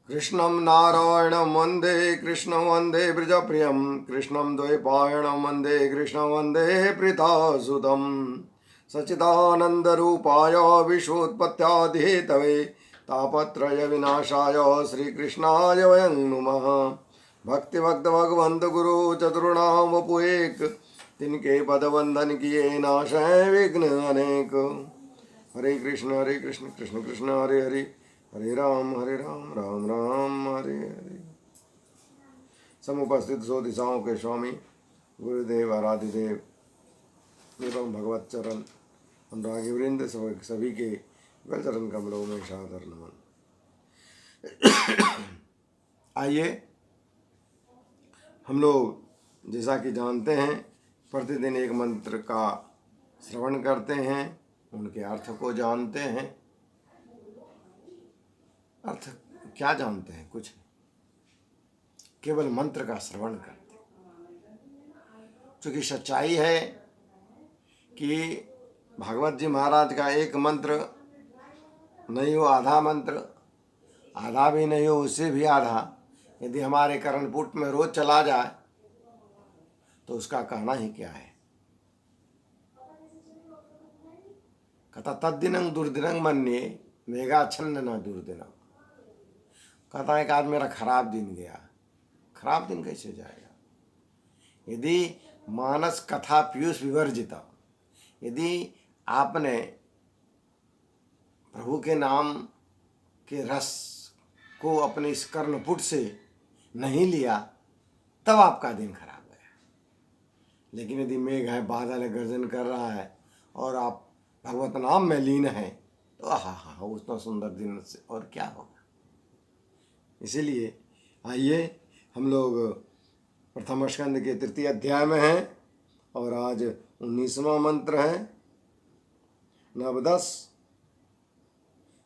कृष्णं नारायणं वन्दे कृष्णं वन्दे ब्रजप्रियं कृष्णं द्वैपायनं वन्दे कृष्णं वन्दे प्रीतासुतं सच्चिदानन्दरूपाय विश्वोत्पत्त्यादिहेतवे तापत्रयविनाशाय श्रीकृष्णाय वयं नुमः। भक्तिभक्त भगवंत गुरु चतुर्णाम वपु एक, तिनके पद वंदन किए नाशय विघ्न अनेक। हरे कृष्ण कृष्ण कृष्ण हरे हरे, हरे राम राम राम हरे हरे। समुपस्थित सो दिशाओं के स्वामी गुरुदेव आराध्यदेव एवं भगवत चरण अनुरागी वृंद सभी के गल चरण कमलों में सादर नमन। आइए हम लोग जैसा कि जानते हैं प्रतिदिन एक मंत्र का श्रवण करते हैं, उनके अर्थ को जानते हैं। अर्थ क्या जानते हैं? कुछ केवल मंत्र का श्रवण करते हैं। चूँकि सच्चाई है कि भागवत जी महाराज का एक मंत्र नहीं हो, आधा मंत्र, आधा भी नहीं हो, उससे भी आधा यदि हमारे कर्णपुट में रोज चला जाए तो उसका कहना ही क्या है। कथा तद्दिनं दुर्दिनं मन्ये मेघाच्छन्न न दुर्दिनं। कहता है कि आज मेरा खराब दिन गया। खराब दिन कैसे जाएगा? यदि मानस कथा पीयूष विवर्जिता, यदि आपने प्रभु के नाम के रस को अपने इस कर्णपुट से नहीं लिया तब आपका दिन खराब गया। लेकिन यदि मेघ है, बादल है, गर्जन कर रहा है और आप भगवत नाम में लीन है तो हाँ उतना सुंदर दिन से और क्या होगा। इसीलिए आइए हम लोग प्रथम स्कंद के तृतीय अध्याय में हैं और आज 19वां मंत्र है। नवदस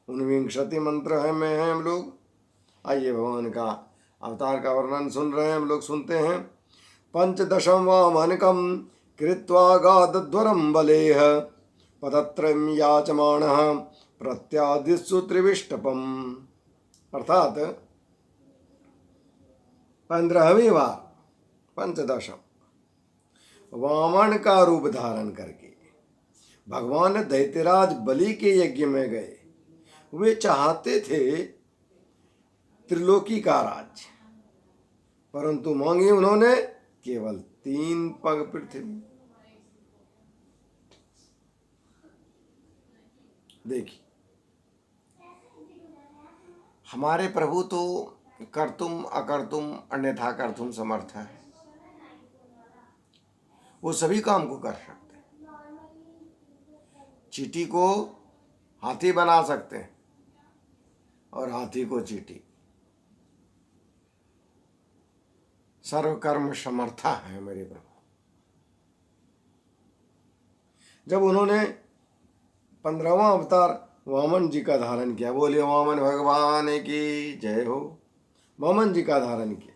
19 मंत्र है में हैं हम लोग। आइए भगवान का अवतार का वर्णन सुन रहे हैं हम लोग, सुनते हैं। पंचदशम वामनकम कृत्वा गादध्वरम बलेह पदत्रयं याचमानः प्रत्यादिशु त्रिविष्टपम। अर्थात 15वीं बार पंचदशम वामन का रूप धारण करके भगवान दैत्यराज बलि के यज्ञ में गए। वे चाहते थे त्रिलोकी का राज्य, परंतु मांगी उन्होंने केवल 3 पग पृथ्वी। देखिए, हमारे प्रभु तो कर्तुम अकर्तुम अन्यथा कर्तुम समर्थ है। वो सभी काम को कर सकते हैं। चींटी को हाथी बना सकते हैं और हाथी को चींटी। सर्वकर्म समर्था है मेरे प्रभु। जब उन्होंने 15वां अवतार वामन जी का धारण किया, बोले वामन भगवान की जय हो, वामन जी का धारण किया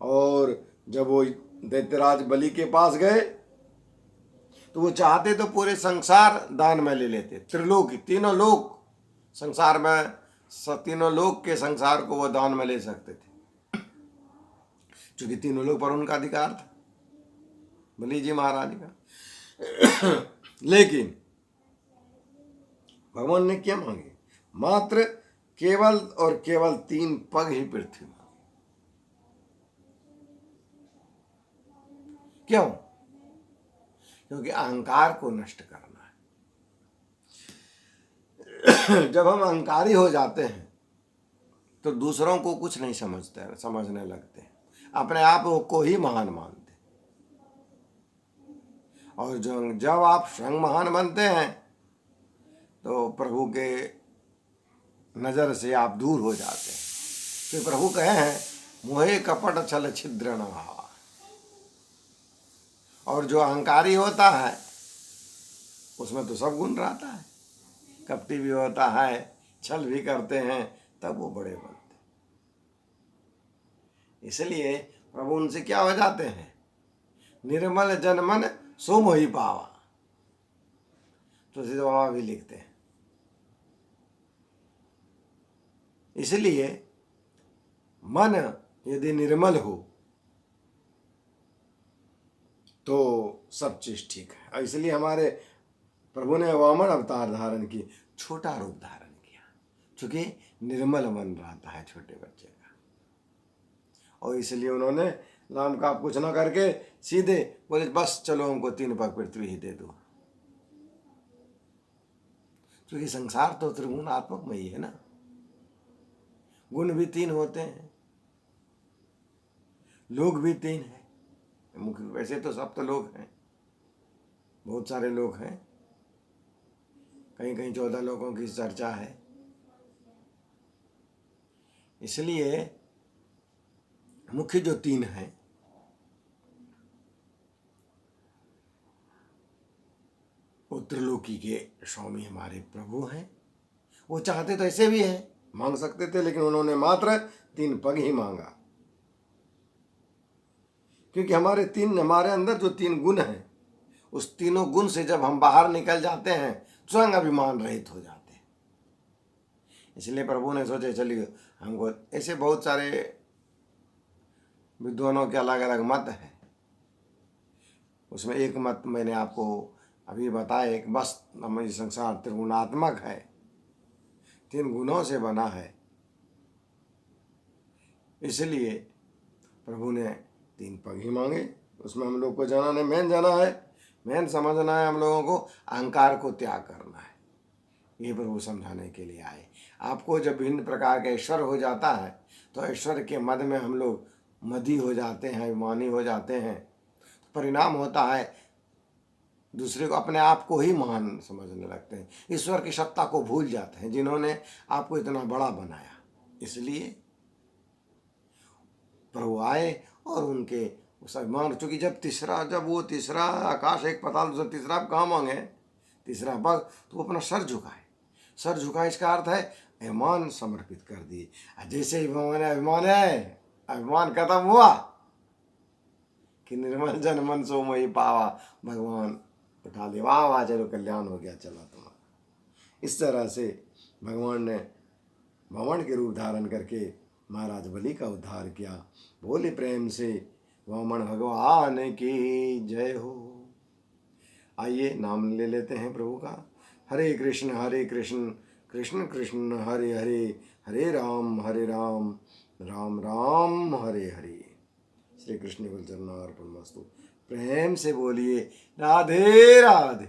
और जब वो दैत्यराज बलि के पास गए तो वो चाहते तो पूरे संसार दान में ले लेते। त्रिलोकी, तीनों लोक संसार में, तीनों लोक के संसार को वो दान में ले सकते थे, क्योंकि तीनों लोक पर उनका अधिकार था, बलि जी महाराज का। लेकिन भगवान ने क्या मांगे? मात्र केवल और केवल 3 पग ही पृथ्वी में। क्यों? क्योंकि अहंकार को नष्ट करना है। जब हम अहंकारी हो जाते हैं तो दूसरों को कुछ नहीं समझने लगते हैं, अपने आप को ही महान मानते। और जब आप स्वयं महान बनते हैं तो प्रभु के नज़र से आप दूर हो जाते हैं। तो प्रभु कहे हैं मोहे कपट छल छिद्र न भावा। और जो अहंकारी होता है उसमें तो सब गुण रहता है, कपटी भी होता है, छल भी करते हैं, तब वो बड़े बनते। इसलिए प्रभु उनसे क्या हो जाते हैं? निर्मल जन मन सो मोहि पावा। तुलसी बाबा भी लिखते हैं इसलिए मन यदि निर्मल हो तो सब चीज ठीक है। और इसलिए हमारे प्रभु ने वामन अवतार धारण की, छोटा रूप धारण किया, क्योंकि निर्मल मन रहता है छोटे बच्चे का। और इसलिए उन्होंने नाम का कुछ ना करके सीधे बोले बस चलो हमको 3 पग पृथ्वी ही दे दो, क्योंकि संसार तो त्रिगुणात्मक में ही है ना, गुण भी 3 होते हैं, लोग भी 3 हैं। मुख्य वैसे तो सब तो लोग हैं, बहुत सारे लोग हैं, कहीं कहीं 14 लोगों की चर्चा है। इसलिए मुख्य जो 3 हैं वो त्रिलोकी के स्वामी हमारे प्रभु हैं। वो चाहते तो ऐसे भी हैं, मांग सकते थे, लेकिन उन्होंने मात्र 3 पग ही मांगा, क्योंकि हमारे अंदर जो 3 गुण हैं, उस तीनों गुण से जब हम बाहर निकल जाते हैं स्वयं अभिमान रहित हो जाते हैं। इसलिए प्रभु ने सोचे चलिए हमको, ऐसे बहुत सारे विद्वानों के अलग अलग मत हैं, उसमें एक मत मैंने आपको अभी बताया, एक बस हमारी संसार त्रिगुणात्मक है, 3 गुणों से बना है, इसलिए प्रभु ने 3 पग ही मांगे। उसमें हम लोग को जाना नहीं, मेन समझना है हम लोगों को, अहंकार को त्याग करना है। ये प्रभु समझाने के लिए आए। आपको जब भिन्न प्रकार का ईश्वर हो जाता है तो ईश्वर के मद में हम लोग मदी हो जाते हैं, अभिमानी हो जाते हैं, परिणाम होता है दूसरे को, अपने आप को ही महान समझने लगते हैं, ईश्वर की सत्ता को भूल जाते हैं जिन्होंने आपको इतना बड़ा बनाया। इसलिए प्रभु आए और उनके उस अभिमान, चूँकि जब वो तीसरा आकाश एक पाताल दूसरा तीसरा आप कहाँ मांगे, तीसरा पग, तो वो अपना सर झुकाए। सर झुकाए इसका अर्थ है अभिमान समर्पित कर दिए। जैसे ही अभिमान खत्म हुआ कि निर्मल जन मन सो मई पावा, भगवान उठा ले, वाह वाह चलो कल्याण हो गया, चला तुम्हारा। इस तरह से भगवान ने भवन के रूप धारण करके महाराज बलि का उद्धार किया। बोले प्रेम से वामन भगवान की जय हो। आइए नाम ले लेते हैं प्रभु का। हरे कृष्ण कृष्ण कृष्ण हरे हरे, हरे राम राम राम हरे हरे। श्री कृष्ण गुलचरणार्पणमस्तु। प्रेम से बोलिए राधे राधे।